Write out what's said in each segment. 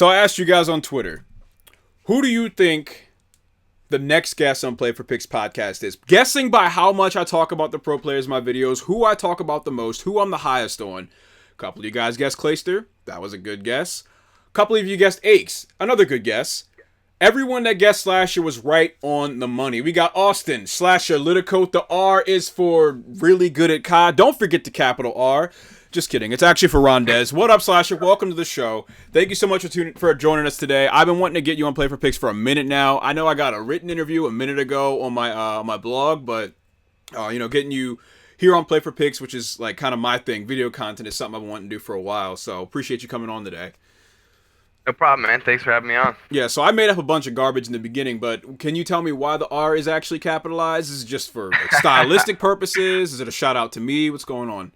So I asked you guys on Twitter, who do you think the next guest on Play for Picks podcast is? Guessing by how much I talk about the pro players in my videos, who I talk about the most, who I'm the highest on. A couple of you guys guessed Clayster. That was a good guess. A couple of you guessed Aches. Another good guess. Everyone that guessed SlasheR was right on the money. We got Austin, SlasheR, Liticote. The R is for really good at COD. Don't forget the capital R. Just kidding. It's actually for Rondez. What up, SlasheR? Welcome to the show. Thank you so much for joining us today. I've been wanting to get you on Play for Picks for a minute now. I know I got a written interview a minute ago on my blog, but getting you here on Play for Picks, which is like kind of my thing, video content, is something I've been wanting to do for a while. So appreciate you coming on today. No problem, man. Thanks for having me on. Yeah, so I made up a bunch of garbage in the beginning, but can you tell me why the R is actually capitalized? Is it just for stylistic purposes? Is it a shout out to me? What's going on?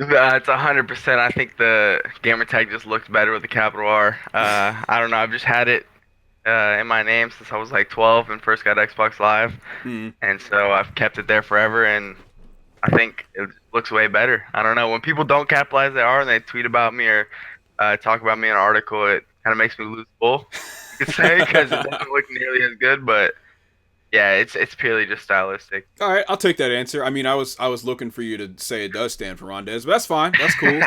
It's 100%. I think the gamer tag just looks better with the capital R. I don't know. I've just had it in my name since I was like 12 and first got Xbox Live. And so I've kept it there forever, and I think it looks way better. I don't know. When people don't capitalize the R and they tweet about me or talk about me in an article, it kind of makes me lose bull, you could say, because it doesn't look nearly as good. But yeah, it's purely just stylistic. All right, I'll take that answer. I mean, I was looking for you to say it does stand for Rondez, but that's fine. That's cool.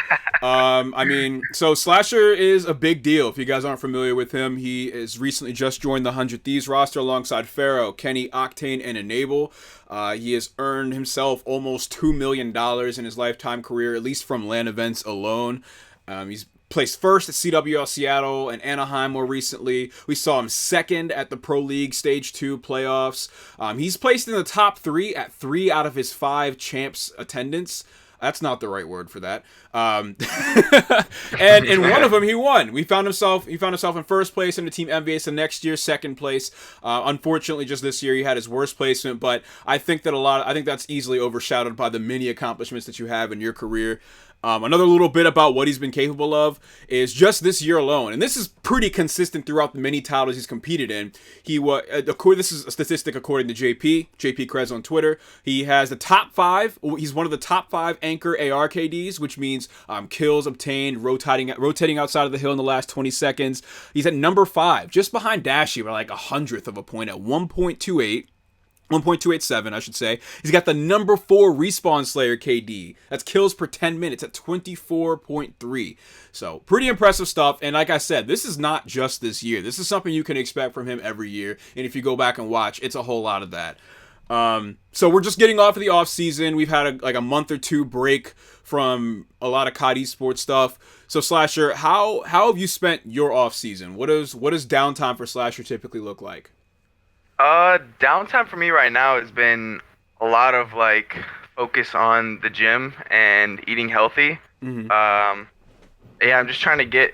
So SlasheR is a big deal. If you guys aren't familiar with him, he has recently just joined the 100Thieves roster alongside Pharaoh, Kenny, Octane, and Enable. He has earned himself almost $2 million in his lifetime career, at least from LAN events alone. He's placed first at CWL Seattle and Anaheim more recently. We saw him second at the Pro League Stage 2 playoffs. He's placed in the top 3 at 3 out of his 5 champs attendance. That's not the right word for that. And in one of them, he won. He found himself in first place in the Team MVS the next year, second place. Unfortunately, just this year, he had his worst placement. But I think that's easily overshadowed by the many accomplishments that you have in your career. Another little bit about what he's been capable of is just this year alone, and this is pretty consistent throughout the many titles he's competed in. This is a statistic according to JP Krez on Twitter. He has the top 5. He's one of the top 5 anchor ARKDs, which means kills obtained rotating outside of the hill in the last 20 seconds. He's at number 5, just behind Dashy by like 100th of a point at 1.287, I should say. He's got the number 4 Respawn Slayer KD. That's kills per 10 minutes at 24.3. So, pretty impressive stuff. And like I said, this is not just this year. This is something you can expect from him every year. And if you go back and watch, it's a whole lot of that. So we're just getting off of the off season. We've had a month or two break from a lot of COD esports stuff. So SlasheR, how have you spent your off season? What does downtime for SlasheR typically look like? Downtime for me right now has been a lot of like focus on the gym and eating healthy. I'm just trying to get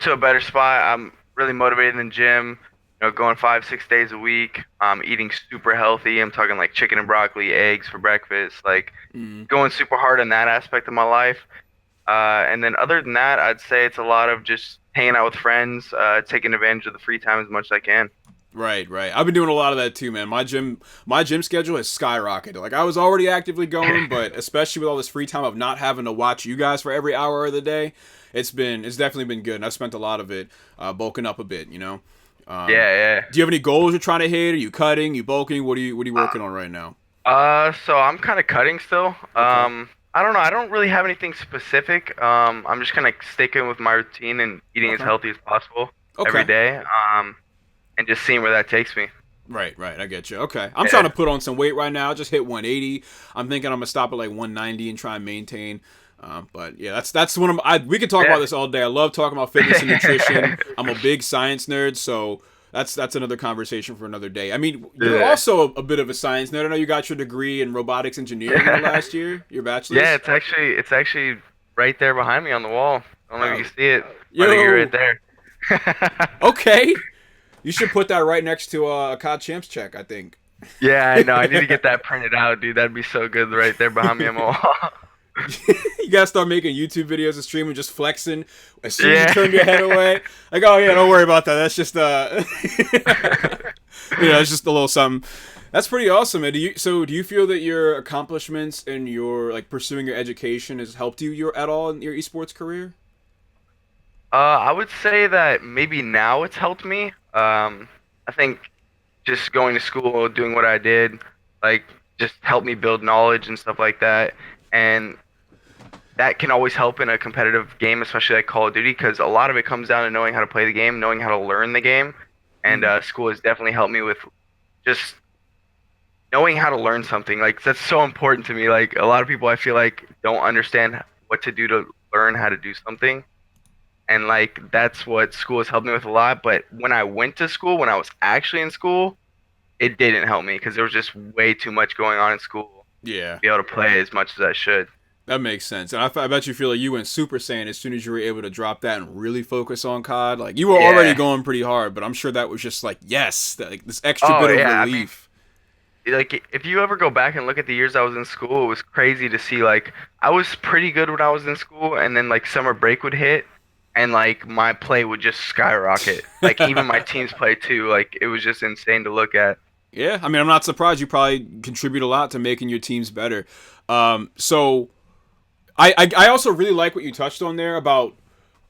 to a better spot. I'm really motivated in the gym, going 5-6 days a week. Eating super healthy. I'm talking like chicken and broccoli, eggs for breakfast, like going super hard on that aspect of my life. And then other than that, I'd say it's a lot of just hanging out with friends, taking advantage of the free time as much as I can. Right. I've been doing a lot of that too, man. My gym schedule has skyrocketed. Like, I was already actively going, but especially with all this free time of not having to watch you guys for every hour of the day, it's definitely been good. And I've spent a lot of it bulking up a bit, Yeah. Do you have any goals you're trying to hit? Are you cutting? You bulking? What are you working on right now? So I'm kind of cutting still. Okay. I don't know. I don't really have anything specific. I'm just kind of sticking with my routine and eating as healthy as possible every day. And just seeing where that takes me. Right. I get you. Okay. I'm trying to put on some weight right now. I just hit 180. I'm thinking I'm gonna stop at like 190 and try and maintain. But yeah, that's one of we could talk about this all day. I love talking about fitness and nutrition. I'm a big science nerd, so that's another conversation for another day. I mean, you're also a bit of a science nerd. I know you got your degree in robotics engineering last year, your bachelor's. Yeah, it's actually right there behind me on the wall. I don't know if you can see it. I think you're right there. Okay. You should put that right next to a COD Champs check, I think. Yeah, I know. I need to get that printed out, dude. That'd be so good right there behind me on the wall. You gotta start making YouTube videos and streaming, just flexing as soon as you turn your head away. Like, oh yeah, don't worry about that. That's just it's just a little something. That's pretty awesome, man. Do you feel that your accomplishments and your pursuing your education has helped you at all in your esports career? I would say that maybe now it's helped me. I think just going to school, doing what I did, like just helped me build knowledge and stuff like that. And that can always help in a competitive game, especially like Call of Duty, because a lot of it comes down to knowing how to play the game, knowing how to learn the game. And Mm. school has definitely helped me with just knowing how to learn something. Like that's so important to me. Like a lot of people I feel like don't understand what to do to learn how to do something. And like that's what school has helped me with a lot. But when I went to school, when I was actually in school, it didn't help me because there was just way too much going on in school to Yeah. be able to play as much as I should. That makes sense. And I bet you feel like you went Super Saiyan as soon as you were able to drop that and really focus on COD. Like, you were already Yeah. going pretty hard, but I'm sure that was just like, yes, that, like this extra Oh bit of yeah. I mean, relief. like if you ever go back and look at the years I was in school, it was crazy to see like I was pretty good when I was in school, and then like summer break would hit, and like my play would just skyrocket. Like even my team's play too. Like it was just insane to look at. Yeah, I mean, I'm not surprised. You probably contribute a lot to making your teams better. So I also really like what you touched on there about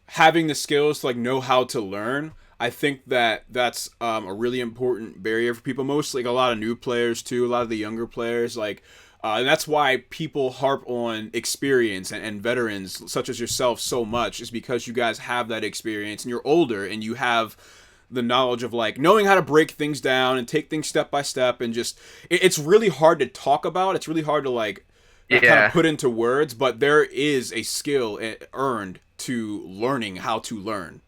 having the skills to like know how to learn. I think that that's a really important barrier for people. Mostly like a lot of new players too, a lot of the younger players. Like, and that's why people harp on experience and veterans such as yourself so much, is because you guys have that experience and you're older and you have the knowledge of like knowing how to break things down and take things step by step, and just it's really hard to talk about. It's really hard to like kind of Yeah. put into words, but there is a skill earned to learning how to learn,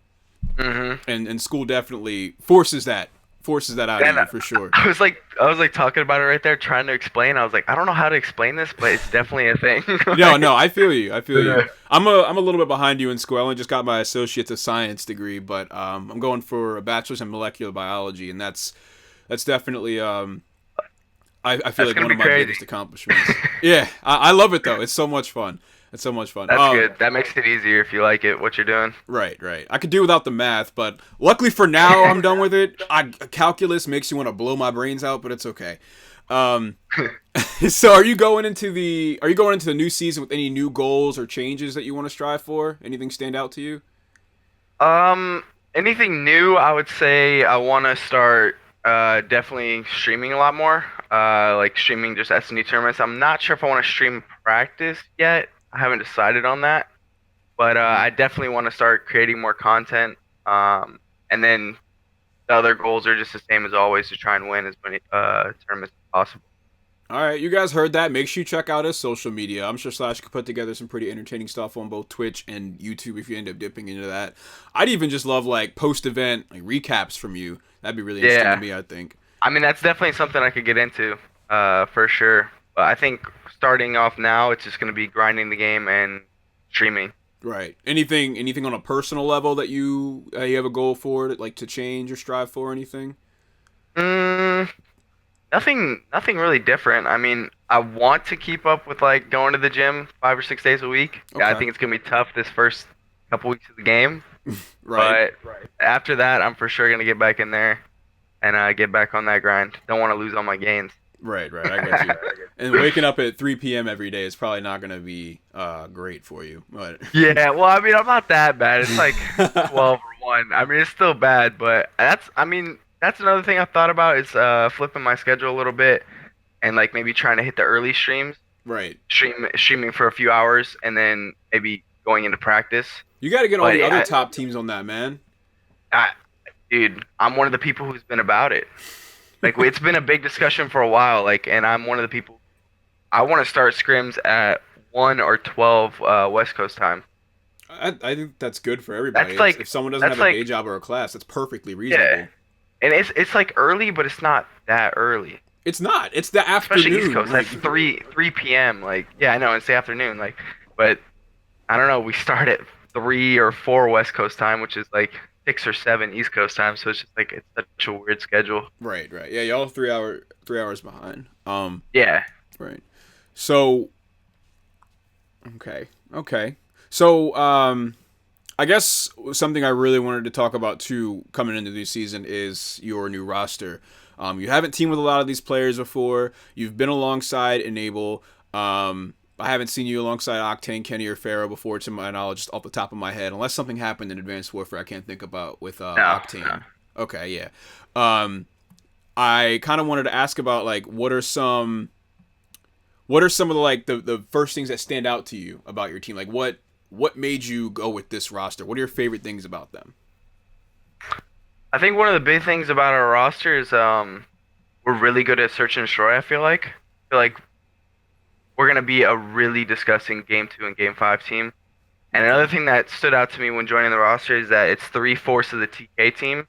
Mhm. and school definitely forces that out of And you for sure. I was like talking about it right there, trying to explain. I was like, I don't know how to explain this, but it's definitely a thing. No, Like, no, I feel you. I feel you. yeah. I'm a little bit behind you in school. I only just got my associate's of science degree, but I'm going for a bachelor's in molecular biology, and that's definitely I feel That's like gonna one be of my crazy. biggest accomplishments. Yeah, I love it though. It's so much fun. It's so much fun. That's good. That makes it easier if you like it, what you're doing. Right, right. I could do without the math, but luckily for now, I'm done with it. Calculus makes you want to blow my brains out, but it's okay. Um, so are you going into the new season with any new goals or changes that you want to strive for? Anything stand out to you? Um, anything new? I would say I want to start definitely streaming a lot more. Like streaming just S&D tournaments. I'm not sure if I want to stream practice yet. I haven't decided on that, but Mhm. I definitely want to start creating more content. And then the other goals are just the same as always, to try and win as many tournaments as possible. All right, you guys heard that. Make sure you check out his social media. I'm sure Slash could put together some pretty entertaining stuff on both Twitch and YouTube if you end up dipping into that. I'd even just love like post-event like recaps from you. That'd be really interesting to Yeah, me, I think. I mean that's definitely something I could get into, for sure. But I think starting off now, it's just gonna be grinding the game and streaming. Right. Anything on a personal level that you have a goal for, like to change or strive for, or anything? Mm, nothing really different. I mean, I want to keep up with like going to the gym 5 or 6 days a week. Yeah, I Okay. think it's gonna be tough this first couple weeks of the game, Right. but after that, I'm for sure gonna get back in there and get back on that grind. Don't want to lose all my gains. Right, right. I get you. And waking up at 3 p.m. every day is probably not going to be great for you. But Yeah, well, I mean, I'm not that bad. It's like 12 or 1. I mean, it's still bad, but I mean, that's another thing I've thought about is flipping my schedule a little bit and like maybe trying to hit the early streams, right. streaming for a few hours and then maybe going into practice. You got to get all But the other yeah, top teams on that, man. I, dude, I'm one of the people who's been about it. Like, it's been a big discussion for a while, like, and I'm one of the people. I want to start scrims at 1 or 12 West Coast time. I think that's good for everybody. That's If like someone doesn't have that's a day like job or a class, that's perfectly yeah. reasonable. And it's like early, but it's not that early. It's not. It's the Especially East afternoon. Coast. Like, That's 3 p.m. Like yeah, I know it's the afternoon. Like, but I don't know. We start at 3 or 4 West Coast time, which is like 6 or 7 East Coast time. So it's just like it's such a weird schedule. right, right. Yeah, y'all 3 hours behind. Yeah. Right. So, okay, okay. So, I guess something I really wanted to talk about too coming into this season is your new roster. You haven't teamed with a lot of these players before. You've been alongside Enable. I haven't seen you alongside Octane, Kenny, or Pharaoh before, to my knowledge, just off the top of my head. Unless something happened in Advanced Warfare, I can't think about with No, no. Octane. Okay, yeah. Um, I kind of wanted to ask about like what are some of the like the first things that stand out to you about your team? Like what made you go with this roster? What are your favorite things about them? I think one of the big things about our roster is we're really good at search and destroy. I feel like we're gonna be a really disgusting game 2 and game 5 team. And Okay. another thing that stood out to me when joining the roster is that it's 3/4 of the TK team.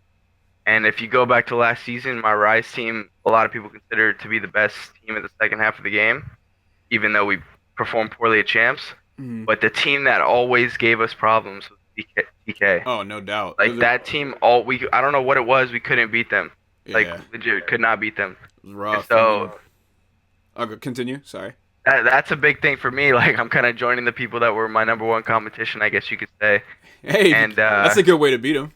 And if you go back to last season, my Rise team, a lot of people consider it to be the best team in the second half of the game, even though we performed poorly at Champs. Mm. But the team that always gave us problems was TK. Oh, no doubt. Like that team, all we I don't know what it was, we couldn't beat them. Like Yeah, legit, could not beat them. it was And rough. And then so I'll continue. Sorry. that's a big thing for me. Like I'm kind of joining the people that were my number one competition, I guess you could say. Hey, And that's a good way to beat him.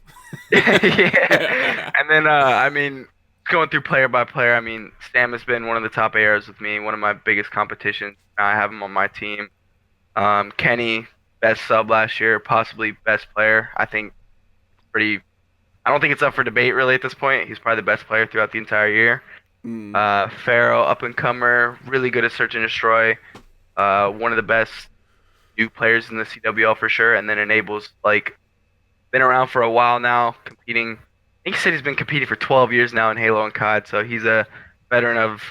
yeah. And then I mean, going through player by player, I mean, Sam has been one of the top ARs with me, one of my biggest competitions. I have him on my team. Kenny, best sub last year, possibly best player. I think pretty. I don't think it's up for debate really at this point. He's probably the best player throughout the entire year. Mm. Pharaoh, up and comer, really good at search and destroy. One of the best new players in the CWL for sure. And then Enables, like, been around for a while now, competing. I think he said he's been competing for 12 years now in Halo and COD, so he's a veteran of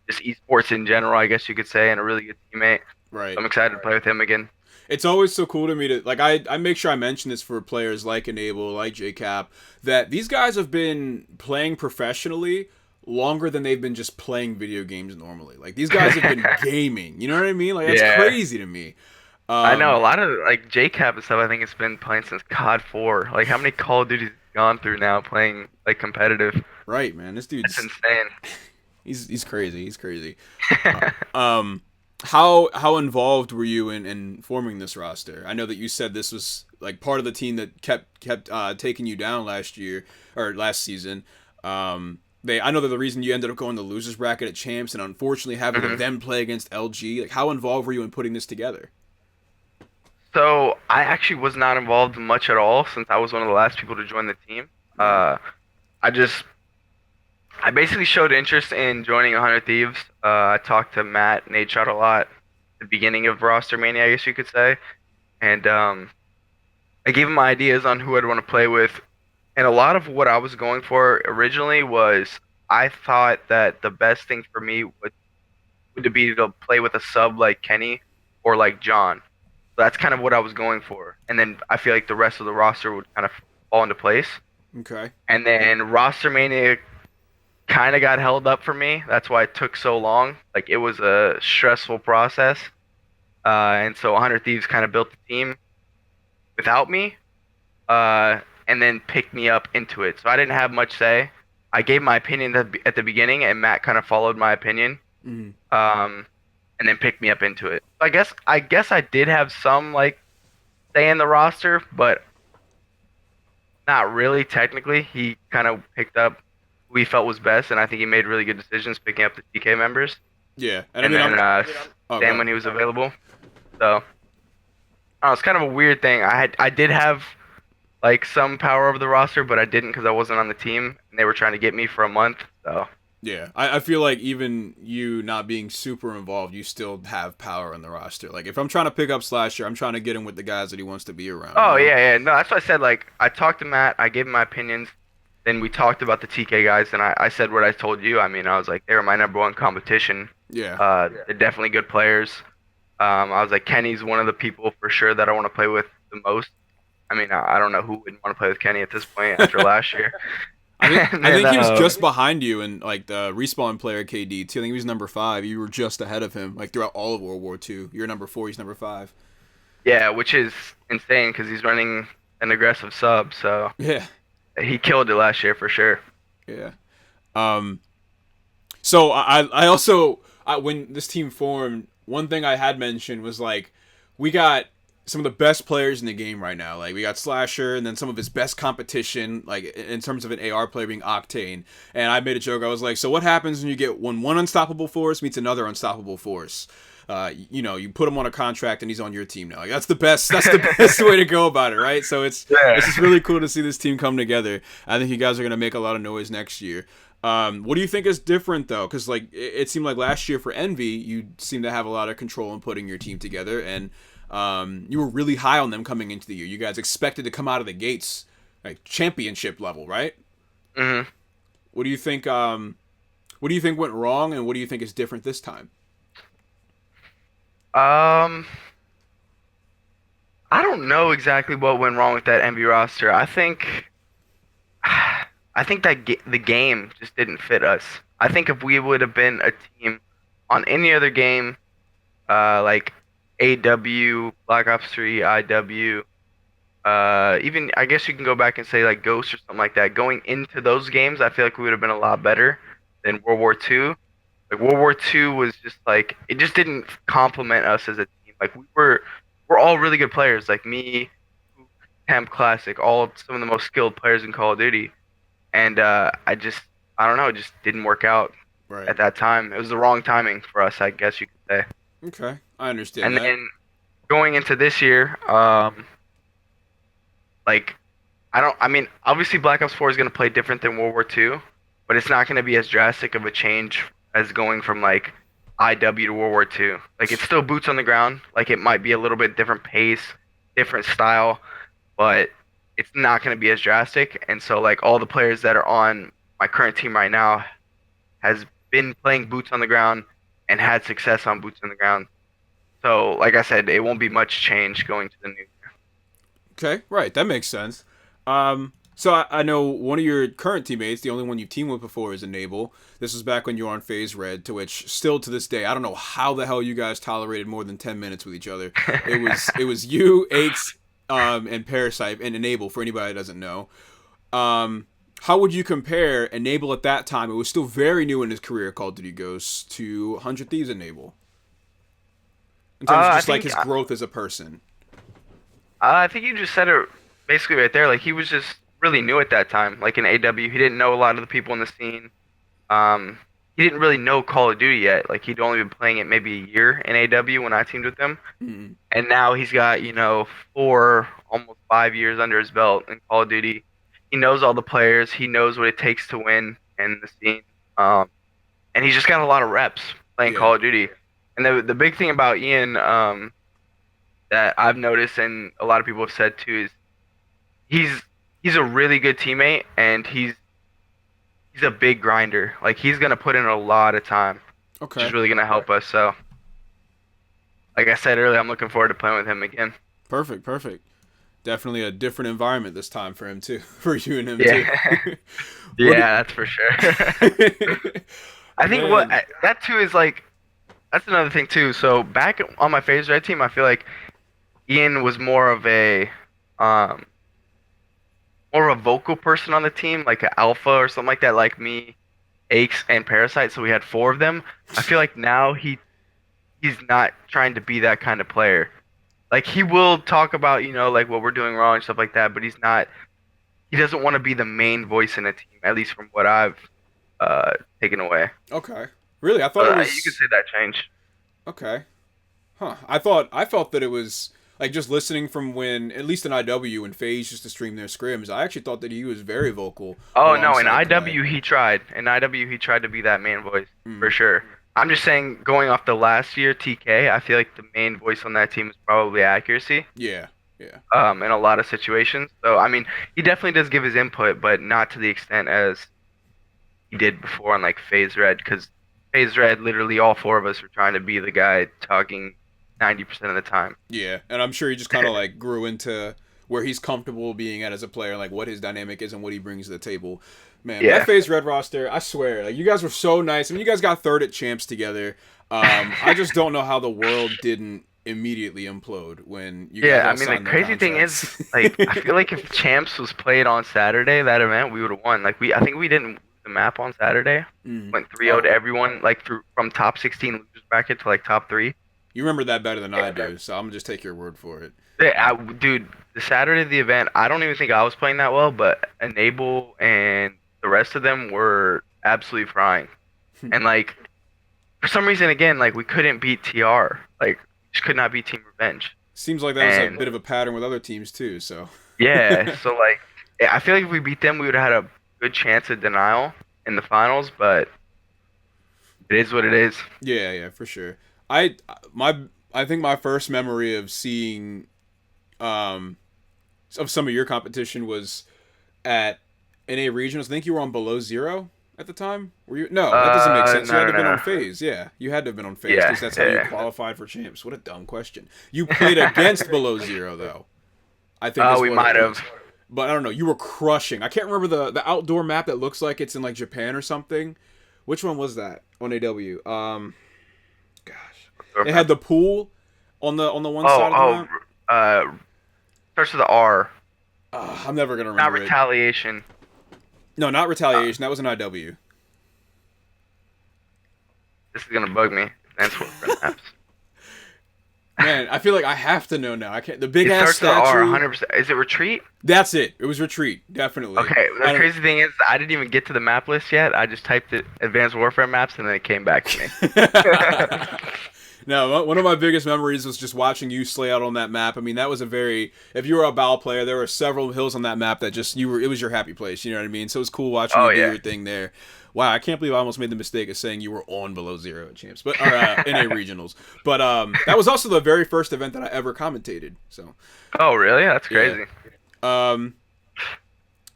just esports in general, I guess you could say, and a really good teammate. Right. I'm excited to play with him again. It's always so cool to me to like I make sure I mention this for players like Enable, like JCap, that these guys have been playing professionally longer than they've been just playing video games normally. Like these guys have been gaming. You know what I mean? Like that's Yeah. crazy to me. I know a Um, lot of like JCap and stuff. I think it's been playing since COD 4. Like how many Call of Duties gone through now playing like competitive? right, man. This That's dude's insane. he's crazy. He's crazy. Um, how involved were you in forming this roster? I know that you said this was like part of the team that kept taking you down last year or last season. I know that the reason you ended up going to the losers bracket at Champs and unfortunately having to Mhm. then play against LG. Like, how involved were you in putting this together? So I actually was not involved much at all since I was one of the last people to join the team. Right. I just I basically showed interest in joining 100 Thieves. I talked to Matt, Nate Shot a lot at the beginning of roster mania, I guess you could say, and I gave him my ideas on who I'd want to play with. And a lot of what I was going for originally was I thought that the best thing for me would be to play with a sub like Kenny or like John. So that's kind of what I was going for. And then I feel like the rest of the roster would kind of fall into place. Okay. And then roster mania kind of got held up for me. That's why it took so long. Like it was a stressful process. And so 100 Thieves kind of built the team without me, and then picked me up into it. So I didn't have much say. I gave my opinion at the beginning, and Matt kind of followed my opinion, Mm. um, and then picked me up into it. I guess I did have some like say in the roster, but not really technically. He kind of picked up who he felt was best, and I think he made really good decisions picking up the TK members, Yeah. And I and mean, then oh, Sam go. when he was available. So it's kind of a weird thing. I did have like some power over the roster, but I didn't because I wasn't on the team, and they were trying to get me for a month. So Yeah, I feel like even you not being super involved, you still have power on the roster. Like if I'm trying to pick up SlasheR, I'm trying to get him with the guys that he wants to be around. You oh know? yeah, no, that's what I said. Like I talked to Matt, I gave him my opinions, then we talked about the TK guys, and I said what I told you. I mean, I was like they were my number one competition. Yeah. They're definitely good players. I was like Kenny's one of the people for sure that I want to play with the most. I mean, I don't know who wouldn't want to play with Kenny at this point after last year. And I then, think he was just behind you in like the respawn player KD too. I think he was number 5. You were just ahead of him like throughout all of World War II. You're number 4. He's number 5. yeah, which is insane because he's running an aggressive sub, so Yeah. he killed it last year for sure. Yeah. Um. So I also when this team formed, one thing I had mentioned was like we got some of the best players in the game right now. Like we got SlasheR and then some of his best competition, like in terms of an AR player being Octane. And I made a joke. I was like, so what happens when you get when one unstoppable force meets another unstoppable force? you put him on a contract and he's on your team now. Like, that's the best. That's the best way to go about it, right? So it's just really cool to see this team come together. I think you guys are gonna make a lot of noise next year. What do you think is different though? Because like it seemed like last year for Envy, you seemed to have a lot of control in putting your team together, and you were really high on them coming into the year. You guys expected to come out of the gates like championship level, right? Hmm. What do you think? What do you think went wrong, and what do you think is different this time? Um, I don't know exactly what went wrong with that MV roster. I think that the game just didn't fit us. I think if we would have been a team on any other game, like AW, Black Ops 3, IW, even I guess you can go back and say like Ghost or something like that. Going into those games, I feel like we would have been a lot better than World War II. Like World War II was just like it just didn't complement us as a team. Like we're all really good players. Like me, Temp Classic, all some of the most skilled players in Call of Duty. And I don't know, it just didn't work out Right. at that time. It was the wrong timing for us, I guess you could say. Okay, I understand And that. then going into this year, like I mean, obviously Black Ops 4 is going to play different than World War II, but it's not going to be as drastic of a change as going from like IW to World War II. Like it's still boots on the ground. Like it might be a little bit different pace, different style, but it's not going to be as drastic. And so like all the players that are on my current team right now has been playing boots on the ground and had success on boots on the ground. So like I said, it won't be much change going to the new. Okay, right, that makes sense. So I know one of your current teammates, the only one you've teamed with before, is Enable. This was back when you were on Phase Red, to which still to this day, I don't know how the hell you guys tolerated more than 10 minutes with each other. It was you, Aches, and Parasite, and Enable. For anybody that doesn't know, how would you compare Enable at that time? It was still very new in his career, Call of Duty Ghosts, to 100 Thieves Enable in terms of I just like think his growth as a person. I think you just said it basically right there. Like he was just really new at that time. Like in AW, he didn't know a lot of the people in the scene. Um, he didn't really know Call of Duty yet. Like he'd only been playing it maybe a year in AW when I teamed with him, Mm, and now he's got 4, almost 5 years under his belt in Call of Duty. He knows all the players. He knows what it takes to win in the scene. And he's just got a lot of reps playing yeah. Call of Duty. And the big thing about Ian, that I've noticed and a lot of people have said too is he's he's a really good teammate and he's a big grinder. Like he's gonna put in a lot of time, which is Okay. really gonna help us. So, like I said earlier, I'm looking forward to playing with him again. Perfect. Perfect. Definitely a different environment this time for him too, for you and him too. Yeah, what? yeah, that's for sure. I think Man. that too is like that's another thing too. So back on my phase red team, I feel like Ian was um more of a vocal person on the team, like an alpha or something like that, like me, Aches, and Parasite. So we had four of them. I feel like now he's not trying to be that kind of player. Like he will talk about like what we're doing wrong and stuff like that, but he's not. He doesn't want to be the main voice in a team, at least from what I've uh taken away. Okay. Really, I thought it So you could was say that changed. okay. Huh. I felt that it was like just listening from when at least in IW and FaZe used to stream their scrims. I actually thought that he was very vocal Oh no, in alongside Kai. IW he tried. In IW he tried to be that main voice for Mm. sure. I'm just saying, going off the last year TK, I feel like the main voice on that team is probably accuracy. Yeah. Yeah. In a lot of situations. So I mean, he definitely does give his input, but not to the extent as he did before on like Phase Red, because Phase Red, literally all four of us were trying to be the guy talking 90% of the time. Yeah. And I'm sure he just kind of like grew into where he's comfortable being at as a player, like what his dynamic is and what he brings to the table. Man, that Yeah. FaZe Red roster, I swear, like you guys were so nice. I mean, you guys got third at champs together. I just don't know how the world didn't immediately implode when you guys Yeah, I all mean the signed the crazy thing is, contracts. like, I feel like if Champs was played on Saturday, that event, we would have won. Like I think we didn't lose the map on Saturday. Mm. Went 3-0 to Oh, everyone, like through from top 16 losers bracket to like top three. you remember that better than I do, so I'm gonna just take your word for it. Yeah, dude, the Saturday of the event, I don't even think I was playing that well, but Enable and the rest of them were absolutely frying. And like for some reason again, like we couldn't beat TR. Like just could not beat Team Revenge. Seems like that was a And bit of a pattern with other teams too. So yeah, so like I feel like if we beat them, we would have had a good chance at denial in the finals. But it is what it is. yeah, yeah, for sure. I my I think my first memory of seeing um of some of your competition was at NA regionals. I think you were on below zero at the time. Were you? No, that doesn't make sense. You had No, to no, have been on no. phase. Yeah, you had to have been on phase Yeah, because that's how you yeah. qualified for champs. What a dumb question. You played against below zero though. I think is We what it might have. was. But I don't know. You were crushing. I can't remember the outdoor map that looks like it's in like Japan or something. Which one was that on AW? Gosh, it had the pool on the one Oh, side of the map. starts with the R. I'm never gonna Not remember it. retaliation. No, not Uh, retaliation. That was an IW. this is gonna bug me. That's what maps. Man, I feel like I have to know now. I can't. The big It ass starts with the R, statue. 100%. Is it retreat? That's it. It was retreat, definitely. Okay. The I don't. crazy thing is, I didn't even get to the map list yet. I just typed it Advanced Warfare maps, and then it came back to me. No, one of my biggest memories was just watching you slay out on that map. I mean, that was a very. If you were a Bow player, there were several hills on that map that just you were. It was your happy place. You know what I mean? So it was cool watching Oh you do yeah. your thing there. Wow, I can't believe I almost made the mistake of saying you were on below zero at champs, but or NA regionals. But that was also the very first event that I ever commentated. So Oh really? That's yeah. crazy. Um.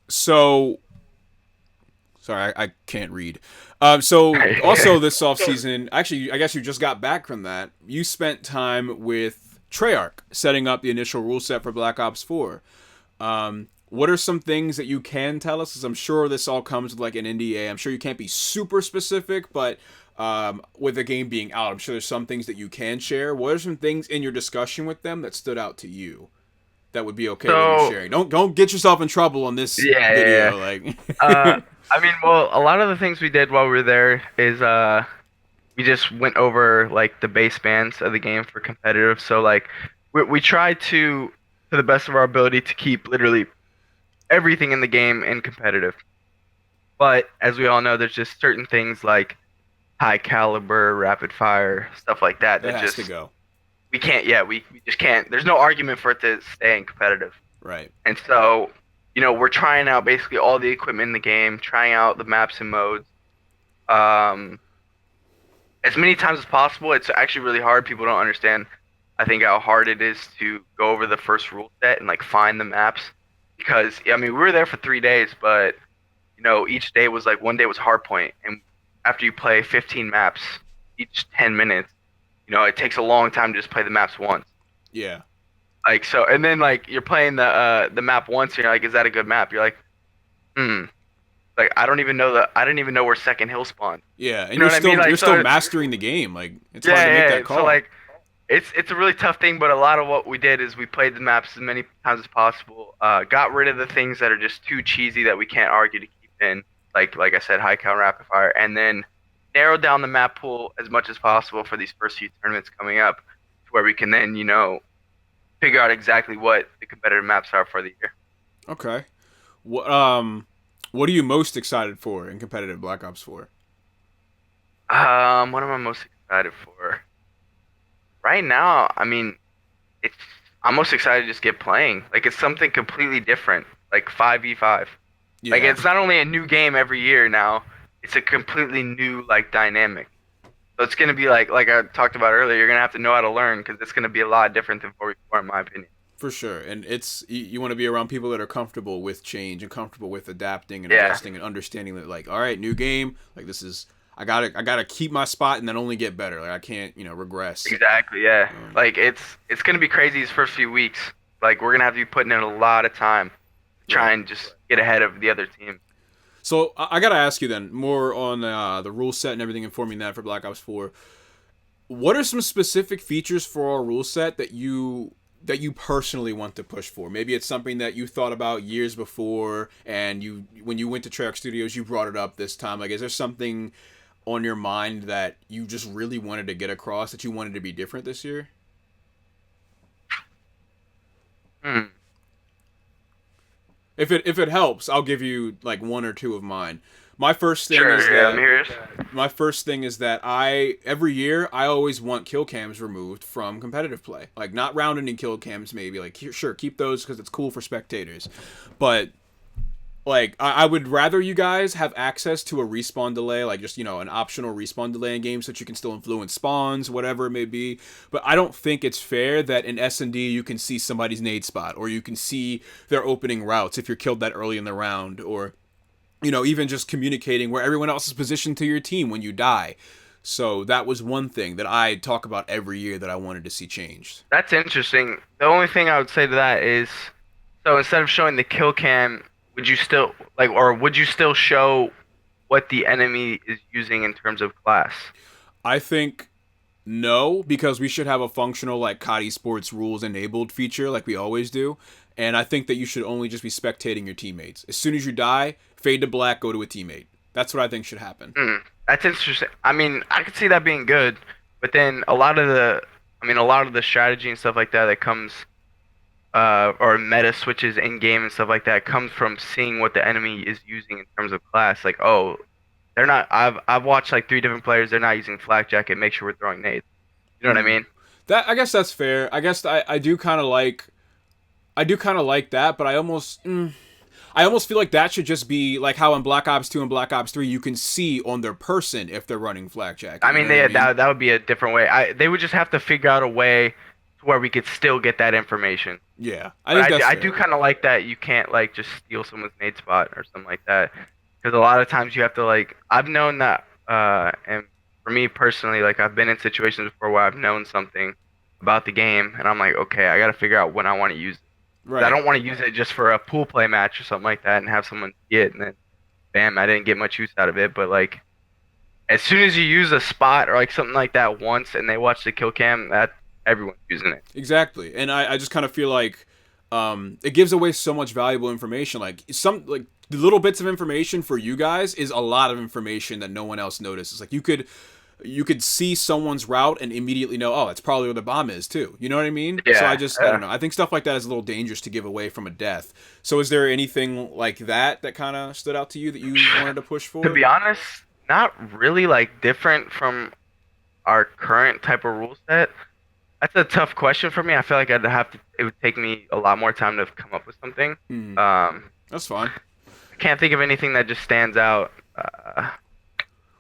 So sorry, I can't read. So also this off season, actually, I guess you just got back from that. You spent time with Treyarch setting up the initial rule set for Black Ops 4. What are some things that you can tell us? Because I'm sure this all comes with like an NDA. I'm sure you can't be super specific, but with the game being out, I'm sure there's some things that you can share. What are some things in your discussion with them that stood out to you that would be okay with you So sharing? Don't get yourself in trouble on this yeah, yeah, video. Like, yeah. I mean, well, a lot of the things we did while we were there is we just went over like the base bands of the game for competitive. So like we tried to the best of our ability to keep literally everything in the game in competitive. But as we all know, there's just certain things like high caliber, rapid fire, stuff like that that that has to just go. we can't. Yeah, we just can't. There's no argument for it to stay in competitive. Right. And so, we're trying out basically all the equipment in the game, trying out the maps and modes, um, as many times as possible. It's actually really hard. People don't understand, I think, how hard it is to go over the first rule set and like find the maps. Because I mean, we were there for 3 days, but each day was like one day was hardpoint, and after you play 15 maps, each 10 minutes, it takes a long time to just play the maps once. Yeah. Like so, and then like you're playing the map once, and you're like, is that a good map? You're like, hmm. Like I didn't even know where second hill spawned. Yeah, and You know what I mean? you're Like still so, mastering the game. Like it's hard yeah, to make yeah. that So call. like, it's a really tough thing, but a lot of what we did is we played the maps as many times as possible. Got rid of the things that are just too cheesy that we can't argue to keep in, like I said, high count rapid fire, and then narrowed down the map pool as much as possible for these first few tournaments coming up, to where we can then figure out exactly what the competitive maps are for the year. Okay. What are you most excited for in competitive Black Ops 4? What am I most excited for? Right now, I mean, it's I'm most excited to just get playing. Like it's something completely different, like 5v5. Like Yeah, it's not only a new game every year now, it's a completely new like dynamic. So it's gonna be like I talked about earlier. You're gonna have to know how to learn because it's gonna be a lot different than 4v4 in my opinion. for sure. And it's you want to be around people that are comfortable with change and comfortable with adapting and Yeah, adjusting and understanding that like, all right, new game. Like this is I gotta keep my spot and then only get better. Like I can't regress. exactly. Yeah, Um, like it's gonna be crazy these first few weeks. Like we're gonna have to be putting in a lot of time to try right. and just get ahead of the other team. So I gotta ask you then more on the rule set and everything informing that for Black Ops 4. What are some specific features for our rule set that you personally want to push for? Maybe it's something that you thought about years before, and you when you went to Treyarch Studios, you brought it up this time. Like, is there something on your mind that you just really wanted to get across that you wanted to be different this year? Hmm. If it helps, I'll give you like one or two of mine. My first thing is Sure, yeah, I'm that here. my first thing is that I every year I always want kill cams removed from competitive play. Like not round ending kill cams, maybe like sure keep those because it's cool for spectators, but like I would rather you guys have access to a respawn delay, like just an optional respawn delay in games, so that you can still influence spawns, whatever it may be. But I don't think it's fair that in S&D you can see somebody's nade spot, or you can see their opening routes if you're killed that early in the round, or even just communicating where everyone else is positioned to your team when you die. So that was one thing that I talk about every year that I wanted to see changed. That's interesting. The only thing I would say to that is, so instead of showing the kill cam, would you still like, or would you still show what the enemy is using in terms of class? I think no, because we should have a functional like COD Esports rules enabled feature like we always do. And I think that you should only just be spectating your teammates. As soon as you die, fade to black, go to a teammate. That's what I think should happen. That's interesting. I mean, I could see that being good, but then a lot of the strategy and stuff like that that comes, or meta switches in game and stuff like that comes from seeing what the enemy is using in terms of class. Like, oh, they're not. I've watched like three different players. They're not using flak jacket. Make sure we're throwing nades. You know what I Mm. mean? That I guess that's fair. I guess I do kind of like that, but I almost feel like that should just be like how in Black Ops 2 and Black Ops 3 you can see on their person if they're running flak jacket. I You mean, know what I mean? that would be a different way. They would just have to figure out a way to where we could still get that information. Yeah, I But think that's I do fair. kind of like that you can't like just steal someone's nade spot or something like that, because a lot of times you have to like I've known that and for me personally, like I've been in situations before where I've known something about the game and I'm like, okay, I got to figure out when I want to use it. 'Cause I Right. don't want to use it just for a pool play match or something like that and have someone see it and then bam, I didn't get much use out of it. But like as soon as you use a spot or like something like that once and they watch the kill cam, that everyone's using it. Exactly. And I just kind of feel like it gives away so much valuable information. Like the little bits of information for you guys is a lot of information that no one else notices. Like you could see someone's route and immediately know, oh, that's probably where the bomb is too. You know what I mean? So Yeah. I don't know. I think stuff like that is a little dangerous to give away from a death. So is there anything like that kind of stood out to you that you wanted to push To for? be honest, not really like different from our current type of rule set. That's a tough question for me. I feel like it would take me a lot more time to come up with something. Hmm. Um, That's fine. I can't think of anything that just stands out.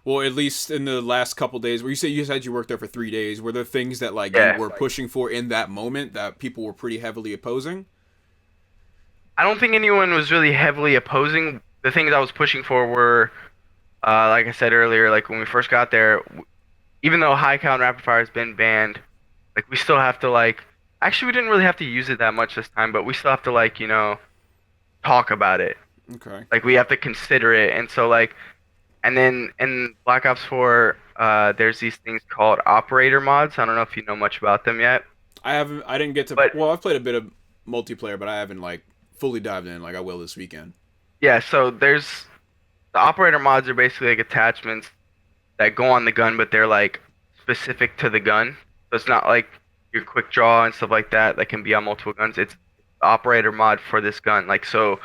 Well, at least in the last couple days, where you said you worked there for 3 days, were there things that like you Yeah, were pushing for in that moment that people were pretty heavily opposing? I don't think anyone was really heavily opposing. The things I was pushing for were, like I said earlier, like when we first got there, even though high count rapid fire has been banned, like we still have to like. Actually, we didn't really have to use it that much this time, but we still have to like talk about it. Okay. Like we have to consider it, and so like, and then in Black Ops 4, there's these things called operator mods. I don't know if you know much about them yet, I didn't get to. but Well, I've played a bit of multiplayer, but I haven't like fully dived in like I will this weekend. yeah. So there's the operator mods are basically like attachments that go on the gun, but they're like specific to the gun. So it's not like your quick draw and stuff like that that can be on multiple guns. It's the operator mod for this gun. Like so,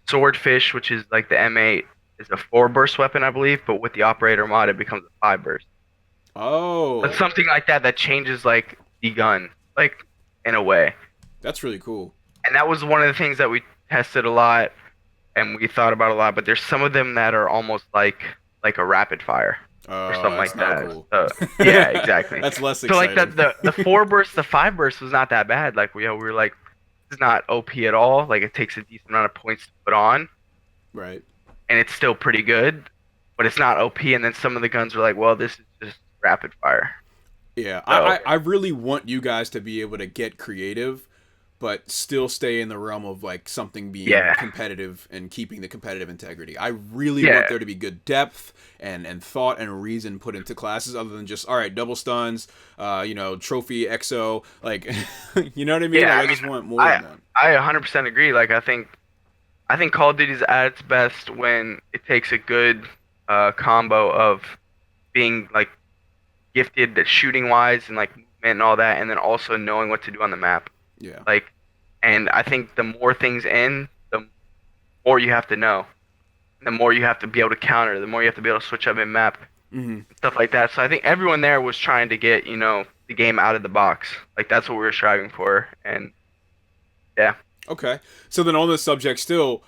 swordfish, which is like the M8, is a 4 burst weapon, I believe, but with the operator mod, it becomes a 5 burst. But Oh, something like that that changes like the gun, like in a way. that's really cool. And that was one of the things that we tested a lot and we thought about a lot. But there's some of them that are almost like a rapid fire or Oh, something that's like not that. cool. So, yeah, exactly. That's less So like exciting. the 4 burst, the 5 burst was not that bad. Like we were like, this is not OP at all. Like it takes a decent amount of points to put on, Right. and it's still pretty good, but it's not OP. And then some of the guns were like, well, this is just rapid fire. Yeah, So I really want you guys to be able to get creative, but still stay in the realm of like something being yeah, competitive and keeping the competitive integrity. I really want yeah, there to be good depth and thought and reason put into classes other than just all right, double stuns, trophy exo, like you know what I mean? yeah. Like I I mean, just want more I than that. I 100% agree. Like I think Call of Duty's at its best when it takes a good combo of being like gifted at shooting wise and like movement and all that, and then also knowing what to do on the map. Yeah. Like, and I think the more things in, more you have to know, the more you have to be able to counter, the more you have to be able to switch up in map, stuff like that. So I think everyone there was trying to get, the game out of the box. Like that's what we were striving for, and yeah. Okay. So then on this subject still,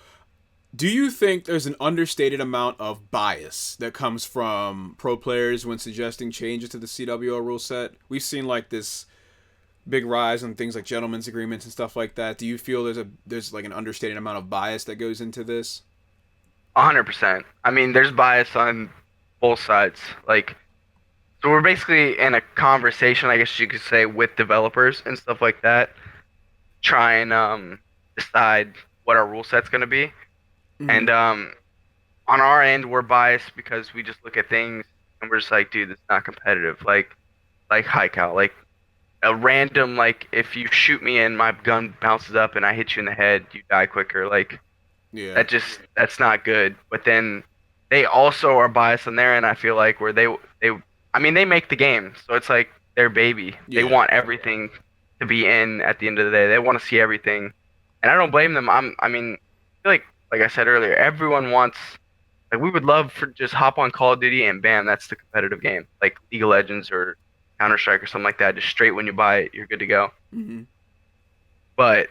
do you think there's an understated amount of bias that comes from pro players when suggesting changes to the CWL rule set? We've seen like this big rise in things like gentlemen's agreements and stuff like that. Do you feel there's like an understated amount of bias that goes into this? 100%. I mean, there's bias on both sides. Like, so we're basically in a conversation, I guess you could say, with developers and stuff like that, try and decide what our rule set's gonna be. And on our end, we're biased because we just look at things and we're just like, dude, it's not competitive. Like high cal, like a random, like if you shoot me and my gun bounces up and I hit you in the head, you die quicker. Like Yeah. that's not good. But then they also are biased on their end. I feel like where I mean, they make the game, so it's like their baby. They Yeah. want everything to be in at the end of the day. They want to see everything, and I don't blame them. I mean, I feel like I said earlier, everyone wants. Like we would love for just hop on Call of Duty and bam, that's the competitive game, like League of Legends or Counter Strike or something like that. Just straight when you buy it, you're good to go. But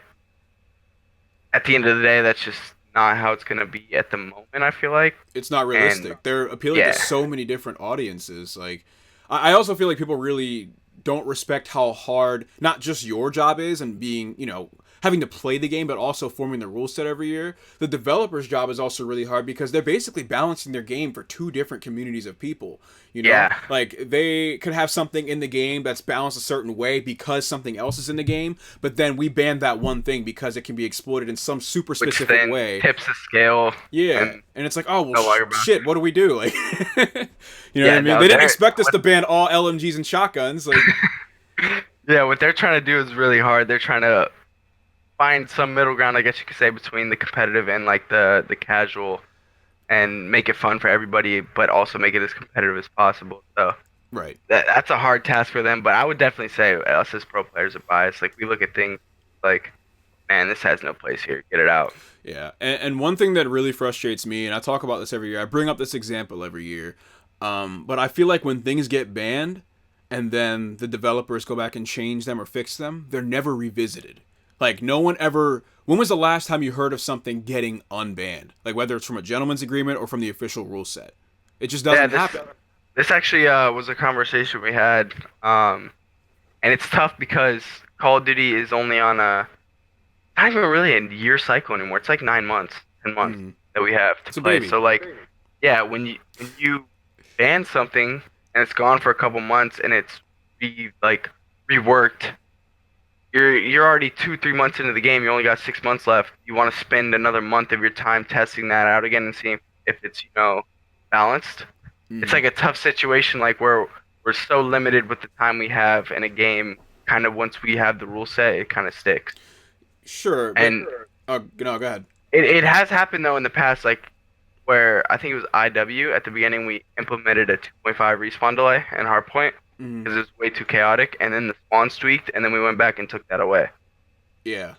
at the end of the day, that's just not how it's gonna be at the moment. I feel like It's not realistic. and They're appealing to so many different audiences. Like, I also feel like people really don't respect how hard not just your job is and being, having to play the game, but also forming the rule set every year. The developer's job is also really hard because they're basically balancing their game for two different communities of people. Yeah. Like they could have something in the game that's balanced a certain way because something else is in the game, but then we ban that one thing because it can be exploited in some super which specific then way. tips the scale. Yeah, and it's like, oh well, no longer shit. What do we do? Like, you know what I mean? no, They didn't expect us to ban all LMGs and shotguns. Like, Yeah, what they're trying to do is really hard. They're trying to find some middle ground, I guess you could say, between the competitive and like the casual, and make it fun for everybody, but also make it as competitive as possible. So right. that's a hard task for them. But I would definitely say us as pro players are biased. Like we look at things like, man, this has no place here. Get it out. Yeah, and one thing that really frustrates me, and I talk about this every year, I bring up this example every year, but I feel like when things get banned, and then the developers go back and change them or fix them, they're never revisited. Like, no one ever... When was the last time you heard of something getting unbanned? Like, whether it's from a gentleman's agreement or from the official rule set. It just doesn't happen. This actually was a conversation we had, and it's tough because Call of Duty is only on not even really a year cycle anymore. It's like 9 months, 10 months that we have to play. So, like, yeah, when you ban something and it's gone for a couple months and it's reworked, you're already 2-3 months into the game. You only got 6 months left. You want to spend another month of your time testing that out again and seeing if it's balanced. It's like a tough situation, like where we're so limited with the time we have in a game. Kind of once we have the rule set, it kind of sticks. Sure. But, go ahead. It has happened though in the past, like where I think it was IW at the beginning. We implemented a 2.5 respawn delay in hardpoint because it was way too chaotic, and then the spawns tweaked, and then we went back and took that away. Yeah,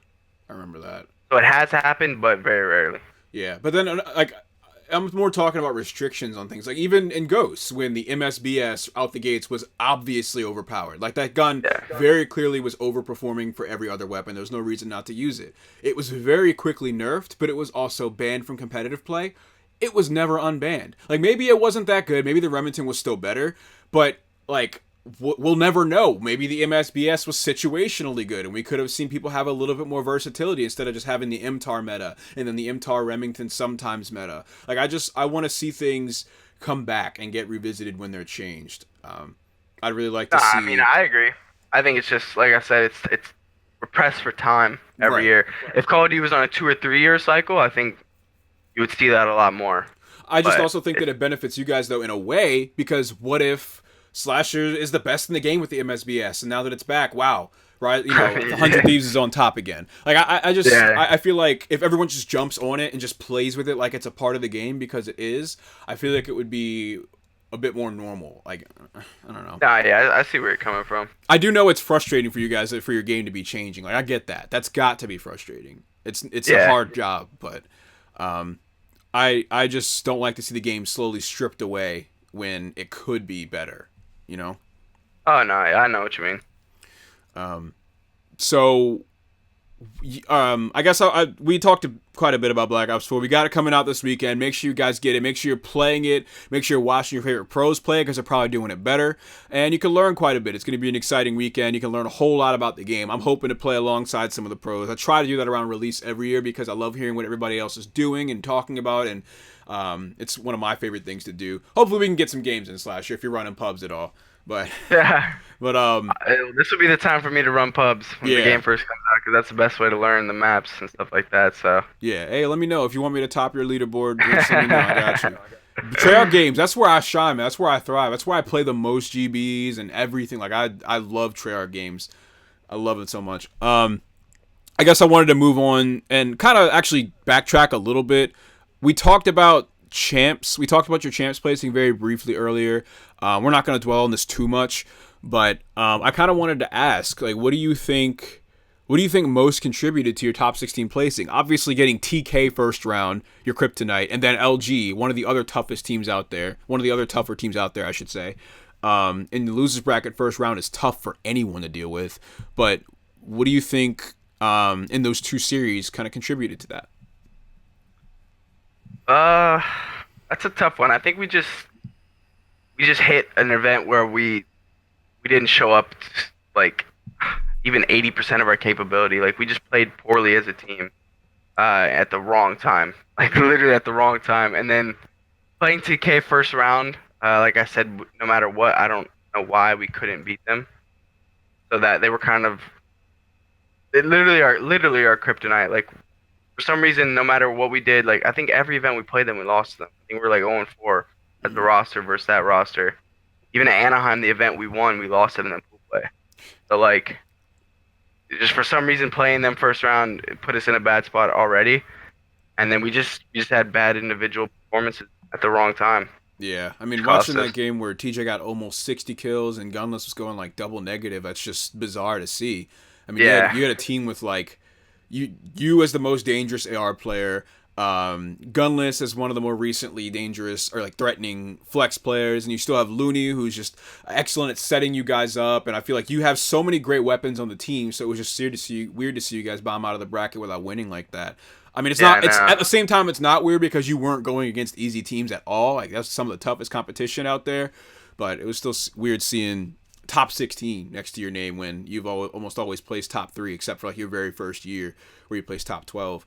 I remember that. So it has happened, but very rarely. Yeah, but then like I'm more talking about restrictions on things. Like even in Ghosts, when the MSBS out the gates was obviously overpowered. Like that gun very clearly was overperforming for every other weapon. There's no reason not to use it. It was very quickly nerfed, but it was also banned from competitive play. It was never unbanned. Like maybe it wasn't that good. Maybe the Remington was still better, but like we'll never know. Maybe the MSBS was situationally good, and we could have seen people have a little bit more versatility instead of just having the MTAR meta and then the MTAR Remington sometimes meta. Like I want to see things come back and get revisited when they're changed. I'd really like to see. I mean, I agree. I think it's just like I said. It's we're pressed for time every year. If Call of Duty was on a 2 or 3 year cycle, I think you would see that a lot more. I just also think that it benefits you guys though in a way, because what if SlasheR is the best in the game with the MSBS, and now that it's back, wow, right? 100 Thieves is on top again. Like I feel like if everyone just jumps on it and just plays with it like it's a part of the game, because it is, I feel like it would be a bit more normal. Like I don't know. Yeah, I see where you're coming from. I do know it's frustrating for you guys for your game to be changing. Like I get that. That's got to be frustrating. It's a hard job, but I just don't like to see the game slowly stripped away when it could be better, you know? Oh no, I know what you mean. So I guess we talked quite a bit about Black Ops 4. We got it coming out this weekend. Make sure you guys get it. Make sure you're playing it. Make sure you're watching your favorite pros play because they're probably doing it better. And you can learn quite a bit. It's going to be an exciting weekend. You can learn a whole lot about the game. I'm hoping to play alongside some of the pros. I try to do that around release every year because I love hearing what everybody else is doing and talking about. And it's one of my favorite things to do. Hopefully we can get some games in SlasheR if you're running pubs at all. But Yeah. but This would be the time for me to run pubs when the game first comes out, because that's the best way to learn the maps and stuff like that. So yeah, hey, let me know if you want me to top your leaderboard. Just let me know. I got you. TryHard games, that's where I shine, man. That's where I thrive. That's where I play the most GBs and everything. Like I love TryHard games. I love it so much. I guess I wanted to move on and kind of actually backtrack a little bit. We talked about champs. We talked about your champs placing very briefly earlier. We're not going to dwell on this too much, but I kind of wanted to ask, like, what do you think most contributed to your top 16 placing? Obviously, getting TK first round, your kryptonite, and then LG, one of the other toughest teams out there, one of the other tougher teams out there, I should say. In the losers bracket, first round is tough for anyone to deal with. But what do you think in those two series kind of contributed to that? That's a tough one. I think we just hit an event where we didn't show up to, like, even 80% of our capability. Like, we just played poorly as a team at the wrong time. Like, literally at the wrong time. And then playing TK first round, like I said, no matter what, I don't know why we couldn't beat them. So that they were kind of literally our kryptonite. Like, for some reason, no matter what we did, like, I think every event we played them, we lost them. I think we were like 0-4 at the roster versus that roster. Even at Anaheim, the event we won, we lost it in the pool play. So, like, just for some reason, playing them first round, it put us in a bad spot already. And then we just had bad individual performances at the wrong time. Yeah, I mean, watching that game where TJ got almost 60 kills and Gunless was going like double negative, that's just bizarre to see. I mean, you had a team with like you as the most dangerous AR player, Gunless as one of the more recently dangerous or like threatening flex players, and you still have Looney, who's just excellent at setting you guys up. And I feel like you have so many great weapons on the team, so it was just weird to see you guys bomb out of the bracket without winning like that. I mean, it's not. It's at the same time, it's not weird because you weren't going against easy teams at all. Like, that's some of the toughest competition out there. But it was still weird seeing top 16 next to your name when you've almost always placed top 3, except for like your very first year where you placed top 12.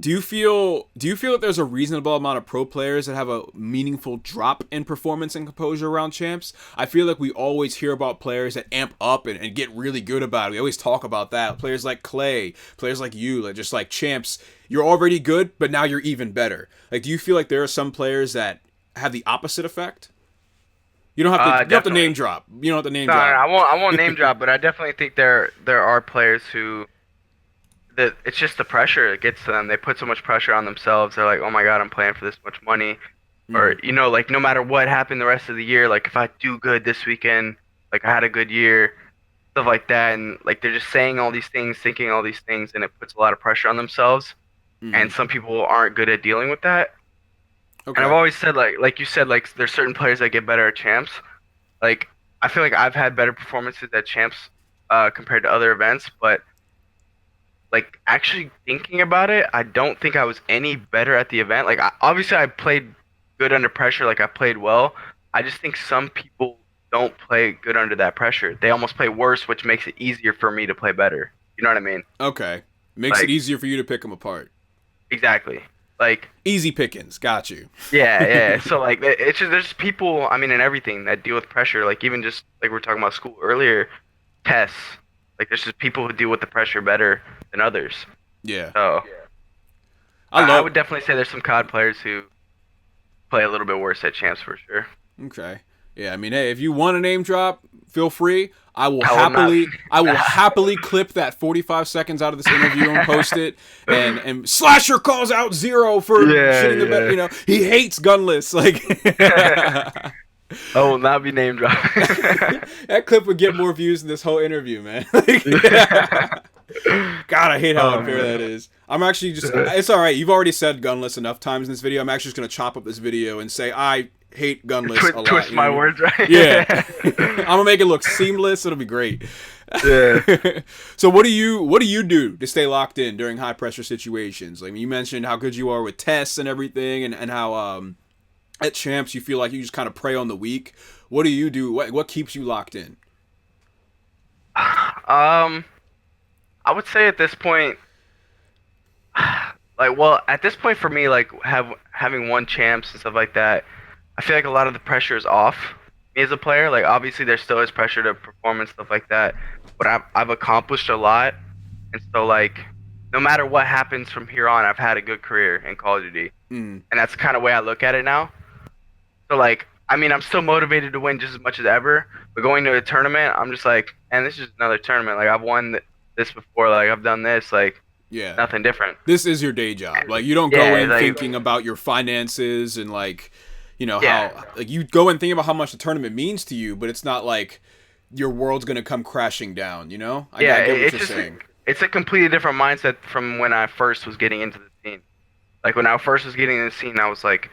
Do you feel that there's a reasonable amount of pro players that have a meaningful drop in performance and composure around champs? I feel like we always hear about players that amp up and get really good about it. We always talk about that. Players like Clay, players like you, like just like champs, you're already good, but now you're even better. Like, do you feel like there are some players that have the opposite effect? You don't have to. You don't have to name drop. You don't have to name drop. No, I won't name drop, but I definitely think there are players who. That it's just the pressure that gets to them. They put so much pressure on themselves. They're like, oh my god, I'm playing for this much money. Or, you know, like, no matter what happened the rest of the year, like, if I do good this weekend, like, I had a good year, stuff like that. And, like, they're just saying all these things, thinking all these things, and it puts a lot of pressure on themselves. And some people aren't good at dealing with that. Okay. And I've always said, like you said, like, there's certain players that get better at champs. Like, I feel like I've had better performances at champs compared to other events, but like, actually thinking about it, I don't think I was any better at the event. Like, obviously I played good under pressure, like I played well. I just think some people don't play good under that pressure. They almost play worse, which makes it easier for me to play better. You know what I mean? Okay. Makes it easier for you to pick them apart. Exactly. Like, easy pickings. Got you. Yeah. So, like, it's just, there's people, I mean, in everything that deal with pressure. Like, even just like we were talking about school earlier, tests. Like, there's just people who deal with the pressure better than others. Yeah. So, I would definitely say there's some COD players who play a little bit worse at champs for sure. Okay. Yeah, I mean, hey, if you want a name drop, feel free. I will happily clip that 45 seconds out of this interview and post it. And SlasheR calls out Zero for shitting the bed. You know, he hates Gunless. Like, I will not be name dropped. That clip would get more views than this whole interview, man. God, I hate how Oh unfair that man. is. I'm actually just. It's all right. You've already said gunless enough times in this video. I'm actually just gonna chop up this video and say I hate gunless a lot. Twist You know what my I mean? words right. Yeah. I'm gonna make it look seamless. It'll be great. Yeah. So what do you do to stay locked in during high pressure situations? Like you mentioned how good you are with tests and everything, and how at champs you feel like you just kind of prey on the weak. What do you do? What keeps you locked in? Um, I would say at this point, like, well, at this point for me, like, having won champs and stuff like that, I feel like a lot of the pressure is off me as a player. Like, obviously, there still is pressure to perform and stuff like that, but I've accomplished a lot, and so like, no matter what happens from here on, I've had a good career in Call of Duty, Mm, and that's kind of the way I look at it now. So like, I mean, I'm still motivated to win just as much as ever, but going to a tournament, I'm just like, man, this is just another tournament. Like, I've won this before. Like, I've done this. Like, yeah. nothing different. This is your day job. Like you don't go Yeah, in like, thinking about your finances and like, yeah, how like you go and think about how much the tournament means to you, but it's not like your world's gonna come crashing down. yeah. I get what It's you're just saying. it's a completely different mindset from when I first was getting into the scene. Like when I first was getting in the scene, I was like,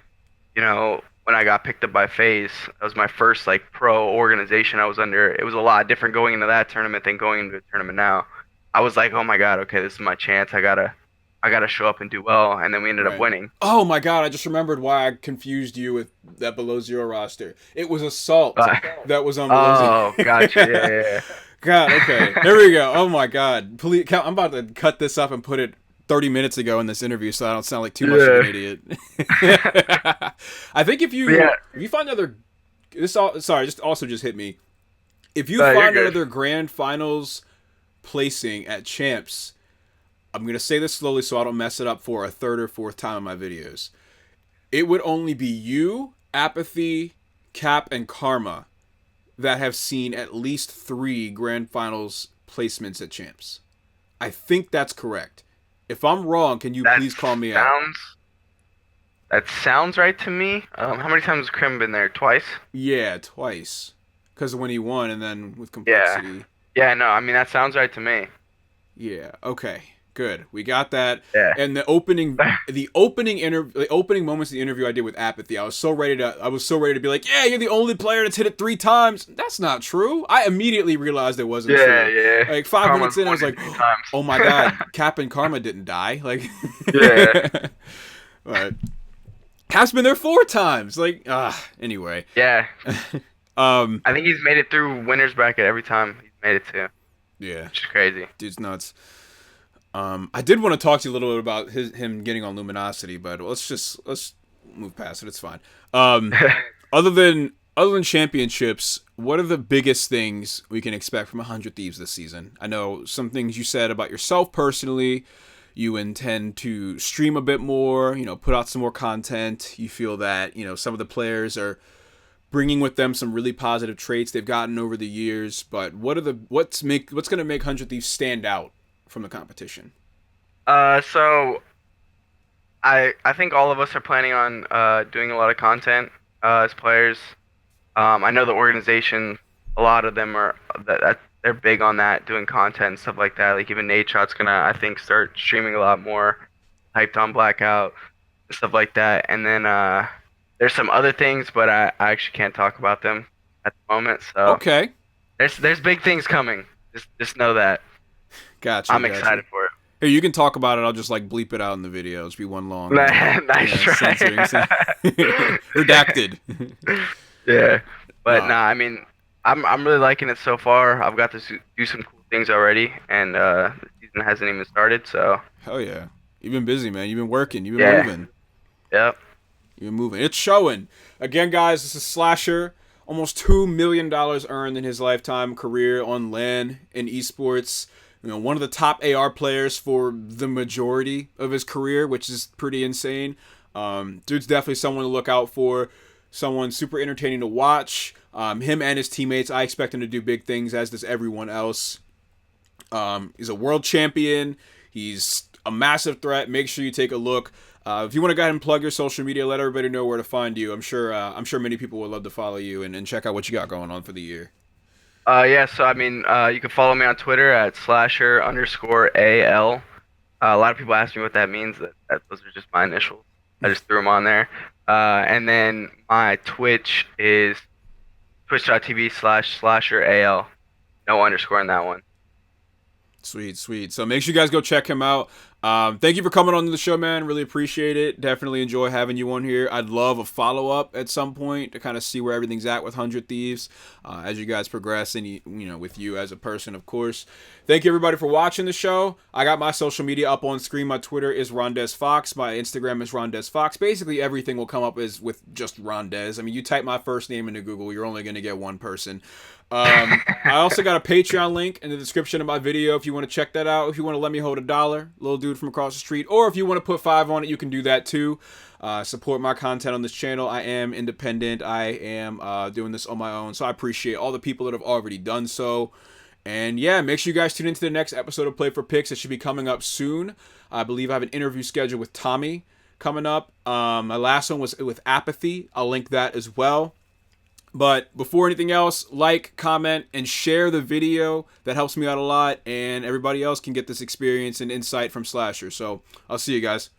when I got picked up by FaZe, that was my first like pro organization I was under. It was a lot different going into that tournament than going into a tournament now. I was like, oh my God, okay, this is my chance. I gotta show up and do well, and then we ended up Right. winning. Oh my god, I just remembered why I confused you with that below zero roster. It was Assault Uh, that was on below zero. oh, gotcha. Yeah, yeah, yeah. God, okay. There we go. Oh my god. Please, I'm about to cut this up and put it 30 minutes ago in this interview so I don't sound like too much of an idiot. I think if you Yeah. if you find another sorry, just hit me. If you You're find good. another grand finals placing at champs, I'm going to say this slowly so I don't mess it up for a third or fourth time in my videos. It would only be you, Apathy, Cap, and Karma that have seen at least 3 grand finals placements at champs. I think that's correct. If I'm wrong, can you That please call me out? that sounds right to me. How many times has Krim been there? Twice? Yeah, twice. Because of when he won and then with Yeah. complexity. Yeah, no, I mean that sounds right to me. Yeah, okay. Good. We got that. Yeah. And the opening moments of the interview I did with Apathy, I was so ready to be like, yeah, you're the only player that's hit it 3 times. That's not true. I immediately realized it wasn't Yeah, true. yeah. Like 5 minutes Karma's in, I won was it like, 3 times. oh my god, Cap and Karma didn't die. Like, Yeah. but Cap's been there 4 times. Like, anyway. Yeah. Um, I think he's made it through winners bracket every time he's made it to. yeah, Which is crazy. dude's nuts. I did want to talk to you a little bit about him getting on Luminosity, but let's move past it. It's fine. Other than championships, what are the biggest things we can expect from 100 Thieves this season? I know some things you said about yourself personally. You intend to stream a bit more, put out some more content. You feel that, some of the players are bringing with them some really positive traits they've gotten over the years. But what's going to make 100 Thieves stand out from the competition? So I think all of us are planning on doing a lot of content as players. I know the organization, a lot of them are that they're big on that, doing content and stuff like that. Like even Nate Shot's gonna, I think, start streaming a lot more, hyped on Blackout and stuff like that. And then there's some other things, but I actually can't talk about them at the moment. So Okay. there's big things coming. Just know that. Gotcha. I'm excited for it. Here, you can talk about it. I'll just like bleep it out in the video. It'll be one long. Nice try. Redacted. Yeah, but Nah. nah, I mean, I'm really liking it so far. I've got to do some cool things already, and the season hasn't even started. So Hell yeah. You've been busy, man. You've been working. You've been yeah, moving. yep. You've been moving. It's showing. Again, guys, this is SlasheR. Almost $2 million earned in his lifetime career on LAN in esports. One of the top AR players for the majority of his career, which is pretty insane. Dude's definitely someone to look out for. Someone super entertaining to watch. Him and his teammates, I expect him to do big things, as does everyone else. He's a world champion. He's a massive threat. Make sure you take a look. If you want to go ahead and plug your social media, let everybody know where to find you. I'm sure many people would love to follow you and check out what you got going on for the year. Yeah, so I mean, you can follow me on Twitter at @SlasherA_L. A lot of people ask me what that means. Those are just my initials. I just threw them on there. And then my Twitch is twitch.tv/SlasherAL. No underscore in that one. Sweet, sweet. So make sure you guys go check him out. Thank you for coming on the show, man. Really appreciate it. Definitely enjoy having you on here. I'd love a follow up at some point to kind of see where everything's at with 100 Thieves as you guys progress, and with you as a person, of course. Thank you everybody for watching the show. I got my social media up on screen. My Twitter is Rondez Fox. My Instagram is Rondez Fox. Basically everything will come up as with just Rondez. I mean, you type my first name into Google, you're only going to get one person. I also got a Patreon link in the description of my video if you want to check that out. If you want to let me hold $1, little dude from across the street, or if you want to put 5 on it, you can do that too. Support my content on this channel. I am independent. I am doing this on my own, so I appreciate all the people that have already done so. And yeah, make sure you guys tune into the next episode of Play for Picks. It should be coming up soon. I believe I have an interview scheduled with Tommy coming up. My last one was with Apathy. I'll link that as well. But before anything else, like, comment, and share the video. That helps me out a lot, and everybody else can get this experience and insight from SlasheR. So I'll see you guys.